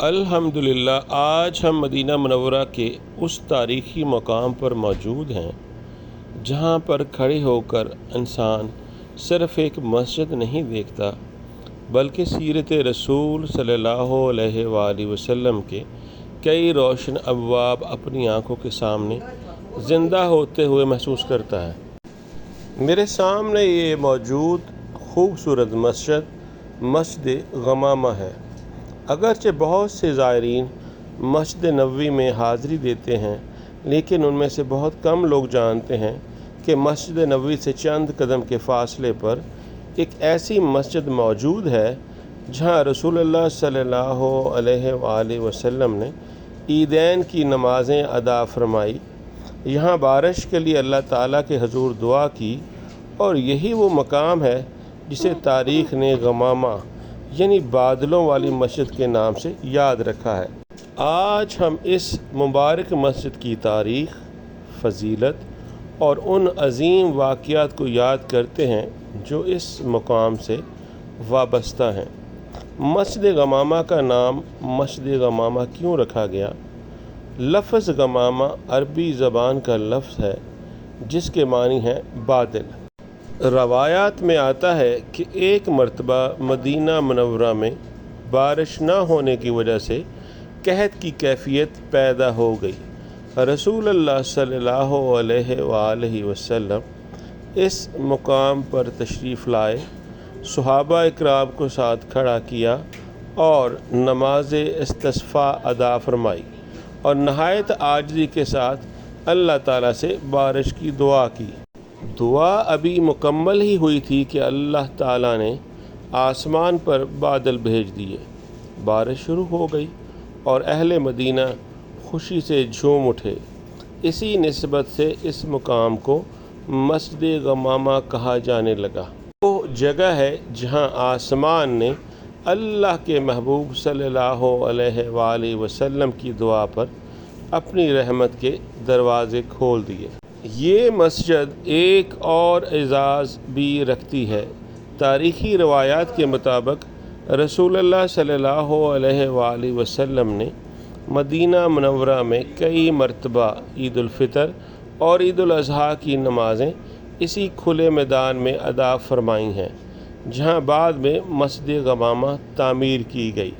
الحمدللہ آج ہم مدینہ منورہ کے اس تاریخی مقام پر موجود ہیں جہاں پر کھڑے ہو کر انسان صرف ایک مسجد نہیں دیکھتا بلکہ سیرت رسول صلی اللہ علیہ وآلہ وسلم کے کئی روشن ابواب اپنی آنکھوں کے سامنے زندہ ہوتے ہوئے محسوس کرتا ہے۔ میرے سامنے یہ موجود خوبصورت مسجد غمامہ ہے۔ اگرچہ بہت سے زائرین مسجد نبوی میں حاضری دیتے ہیں لیکن ان میں سے بہت کم لوگ جانتے ہیں کہ مسجد نبوی سے چند قدم کے فاصلے پر ایک ایسی مسجد موجود ہے جہاں رسول اللہ صلی اللہ علیہ وآلہ وسلم نے عیدین کی نمازیں ادا فرمائی، یہاں بارش کے لیے اللہ تعالیٰ کے حضور دعا کی، اور یہی وہ مقام ہے جسے تاریخ نے غمامہ یعنی بادلوں والی مسجد کے نام سے یاد رکھا ہے۔ آج ہم اس مبارک مسجد کی تاریخ، فضیلت اور ان عظیم واقعات کو یاد کرتے ہیں جو اس مقام سے وابستہ ہیں۔ مسجد غمامہ کا نام مسجد غمامہ کیوں رکھا گیا؟ لفظ غمامہ عربی زبان کا لفظ ہے جس کے معنی ہے بادل۔ روایات میں آتا ہے کہ ایک مرتبہ مدینہ منورہ میں بارش نہ ہونے کی وجہ سے قحط کی کیفیت پیدا ہو گئی۔ رسول اللہ صلی اللہ علیہ وآلہ وسلم اس مقام پر تشریف لائے، صحابہ اکرام کو ساتھ کھڑا کیا اور نماز استسقاء ادا فرمائی اور نہایت عاجزی کے ساتھ اللہ تعالیٰ سے بارش کی دعا کی۔ دعا ابھی مکمل ہی ہوئی تھی کہ اللہ تعالیٰ نے آسمان پر بادل بھیج دیے، بارش شروع ہو گئی اور اہل مدینہ خوشی سے جھوم اٹھے۔ اسی نسبت سے اس مقام کو مسجد غمامہ کہا جانے لگا۔ وہ جگہ ہے جہاں آسمان نے اللہ کے محبوب صلی اللہ علیہ وآلہ وسلم کی دعا پر اپنی رحمت کے دروازے کھول دیے۔ یہ مسجد ایک اور اعزاز بھی رکھتی ہے۔ تاریخی روایات کے مطابق رسول اللہ صلی اللہ علیہ وآلہ وسلم نے مدینہ منورہ میں کئی مرتبہ عید الفطر اور عید الاضحیٰ کی نمازیں اسی کھلے میدان میں ادا فرمائی ہیں جہاں بعد میں مسجد غمامہ تعمیر کی گئی۔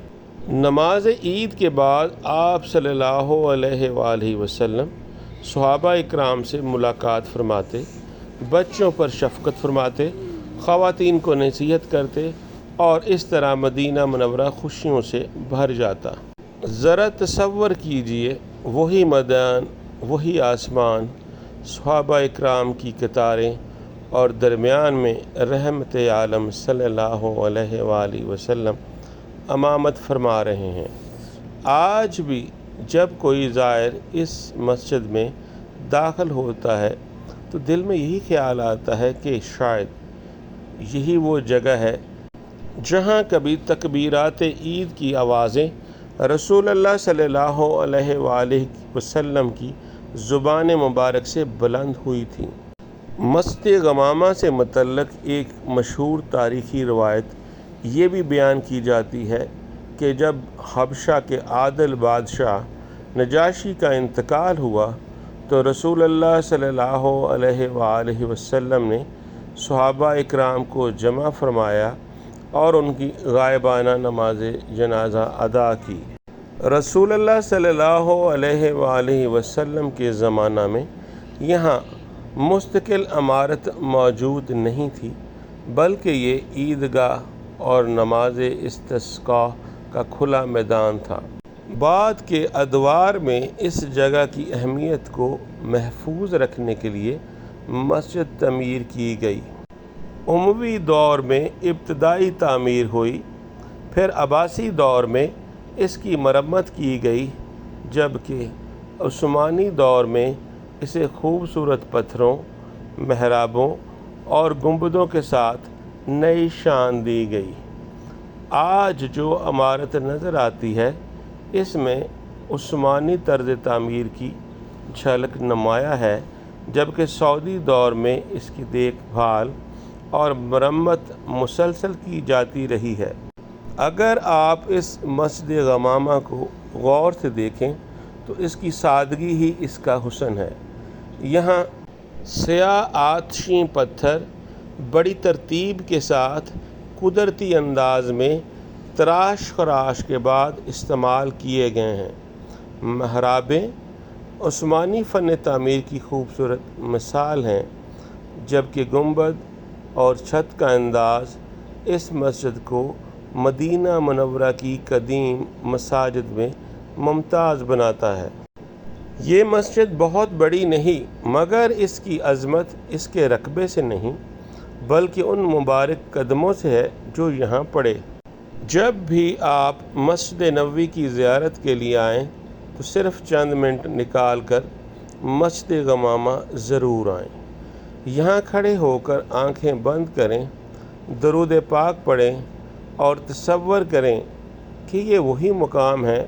نماز عید کے بعد آپ صلی اللہ علیہ وآلہ وسلم صحابہ اکرام سے ملاقات فرماتے، بچوں پر شفقت فرماتے، خواتین کو نصیحت کرتے اور اس طرح مدینہ منورہ خوشیوں سے بھر جاتا۔ ذرا تصور کیجئے، وہی میدان، وہی آسمان، صحابہ اکرام کی قطاریں اور درمیان میں رحمت عالم صلی اللہ علیہ وآلہ وسلم امامت فرما رہے ہیں۔ آج بھی جب کوئی زائر اس مسجد میں داخل ہوتا ہے تو دل میں یہی خیال آتا ہے کہ شاید یہی وہ جگہ ہے جہاں کبھی تکبیرات عید کی آوازیں رسول اللہ صلی اللہ علیہ وآلہ وسلم کی زبان مبارک سے بلند ہوئی تھیں۔ مسجد غمامہ سے متعلق ایک مشہور تاریخی روایت یہ بھی بیان کی جاتی ہے کہ جب حبشہ کے عادل بادشاہ نجاشی کا انتقال ہوا تو رسول اللہ صلی اللہ علیہ وآلہ وسلم نے صحابہ اکرام کو جمع فرمایا اور ان کی غائبانہ نماز جنازہ ادا کی۔ رسول اللہ صلی اللہ علیہ وآلہ وسلم کے زمانہ میں یہاں مستقل عمارت موجود نہیں تھی بلکہ یہ عیدگاہ اور نماز استسقاء کا کھلا میدان تھا۔ بعد کے ادوار میں اس جگہ کی اہمیت کو محفوظ رکھنے کے لیے مسجد تعمیر کی گئی۔ اموی دور میں ابتدائی تعمیر ہوئی، پھر عباسی دور میں اس کی مرمت کی گئی، جبکہ عثمانی دور میں اسے خوبصورت پتھروں، محرابوں اور گنبدوں کے ساتھ نئی شان دی گئی۔ آج جو عمارت نظر آتی ہے اس میں عثمانی طرز تعمیر کی جھلک نمایاں ہے، جبکہ سعودی دور میں اس کی دیکھ بھال اور مرمت مسلسل کی جاتی رہی ہے۔ اگر آپ اس مسجد غمامہ کو غور سے دیکھیں تو اس کی سادگی ہی اس کا حسن ہے۔ یہاں سیاہ آتشیں پتھر بڑی ترتیب کے ساتھ قدرتی انداز میں تراش خراش کے بعد استعمال کیے گئے ہیں۔ محرابیں عثمانی فن تعمیر کی خوبصورت مثال ہیں، جبکہ گنبد اور چھت کا انداز اس مسجد کو مدینہ منورہ کی قدیم مساجد میں ممتاز بناتا ہے۔ یہ مسجد بہت بڑی نہیں، مگر اس کی عظمت اس کے رقبے سے نہیں بلکہ ان مبارک قدموں سے ہے جو یہاں پڑے۔ جب بھی آپ مسجد نبوی کی زیارت کے لیے آئیں تو صرف چند منٹ نکال کر مسجد غمامہ ضرور آئیں۔ یہاں کھڑے ہو کر آنکھیں بند کریں، درود پاک پڑھیں اور تصور کریں کہ یہ وہی مقام ہے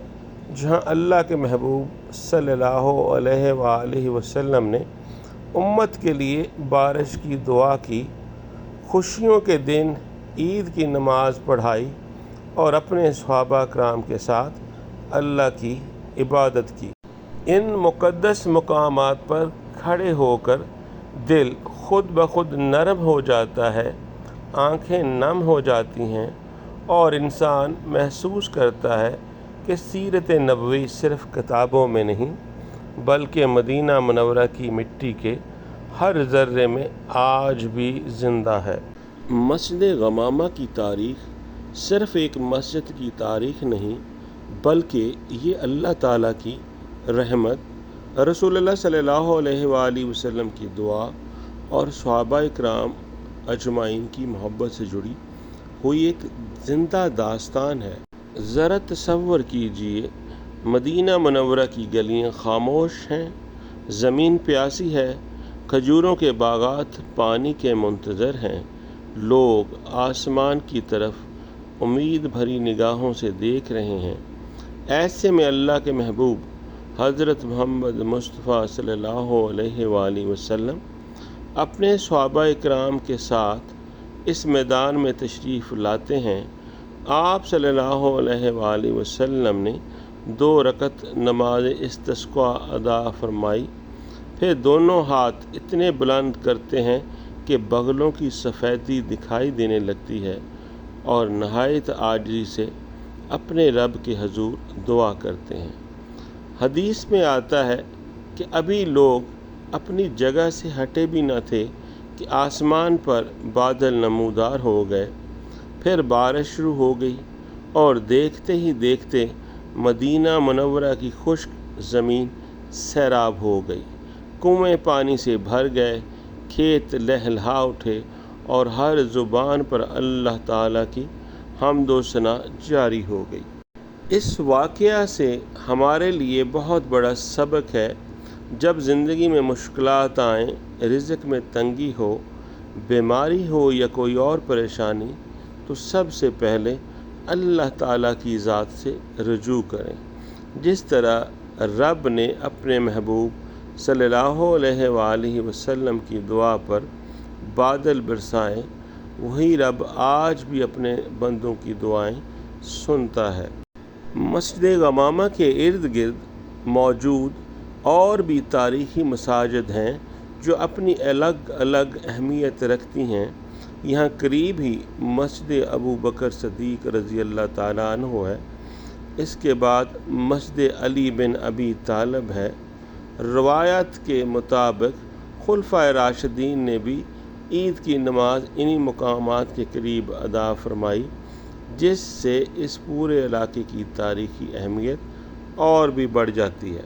جہاں اللہ کے محبوب صلی اللہ علیہ وآلہ وسلم نے امت کے لیے بارش کی دعا کی، خوشیوں کے دن عید کی نماز پڑھائی اور اپنے صحابہ کرام کے ساتھ اللہ کی عبادت کی۔ ان مقدس مقامات پر کھڑے ہو کر دل خود بخود نرم ہو جاتا ہے، آنکھیں نم ہو جاتی ہیں اور انسان محسوس کرتا ہے کہ سیرت نبوی صرف کتابوں میں نہیں بلکہ مدینہ منورہ کی مٹی کے ہر ذرے میں آج بھی زندہ ہے۔ مسجد غمامہ کی تاریخ صرف ایک مسجد کی تاریخ نہیں بلکہ یہ اللہ تعالیٰ کی رحمت، رسول اللہ صلی اللہ علیہ وآلہ وسلم کی دعا اور صحابہ کرام اجمعین کی محبت سے جڑی ہوئی ایک زندہ داستان ہے۔ ذرا تصور کیجئے، مدینہ منورہ کی گلیاں خاموش ہیں، زمین پیاسی ہے، کھجوروں کے باغات پانی کے منتظر ہیں، لوگ آسمان کی طرف امید بھری نگاہوں سے دیکھ رہے ہیں۔ ایسے میں اللہ کے محبوب حضرت محمد مصطفیٰ صلی اللہ علیہ وآلہ وسلم اپنے صحابہ کرام کے ساتھ اس میدان میں تشریف لاتے ہیں۔ آپ صلی اللہ علیہ وآلہ وسلم نے 2 رکعت نماز استسقاء ادا فرمائی، پھر دونوں ہاتھ اتنے بلند کرتے ہیں کہ بغلوں کی سفیدی دکھائی دینے لگتی ہے اور نہایت عاجزی سے اپنے رب کے حضور دعا کرتے ہیں۔ حدیث میں آتا ہے کہ ابھی لوگ اپنی جگہ سے ہٹے بھی نہ تھے کہ آسمان پر بادل نمودار ہو گئے، پھر بارش شروع ہو گئی اور دیکھتے ہی دیکھتے مدینہ منورہ کی خشک زمین سیراب ہو گئی، کنویں پانی سے بھر گئے، کھیت لہلہا اٹھے اور ہر زبان پر اللہ تعالیٰ کی حمد و ثنا جاری ہو گئی۔ اس واقعہ سے ہمارے لیے بہت بڑا سبق ہے، جب زندگی میں مشکلات آئیں، رزق میں تنگی ہو، بیماری ہو یا کوئی اور پریشانی، تو سب سے پہلے اللہ تعالیٰ کی ذات سے رجوع کریں۔ جس طرح رب نے اپنے محبوب صلی اللہ علیہ وآلہ وسلم کی دعا پر بادل برسائے، وہی رب آج بھی اپنے بندوں کی دعائیں سنتا ہے۔ مسجد غمامہ کے ارد گرد موجود اور بھی تاریخی مساجد ہیں جو اپنی الگ الگ اہمیت رکھتی ہیں۔ یہاں قریب ہی مسجد ابو بکر صدیق رضی اللہ تعالیٰ عنہ ہے، اس کے بعد مسجد علی بن ابی طالب ہے۔ روایت کے مطابق خلفائے راشدین نے بھی عید کی نماز انہی مقامات کے قریب ادا فرمائی، جس سے اس پورے علاقے کی تاریخی اہمیت اور بھی بڑھ جاتی ہے۔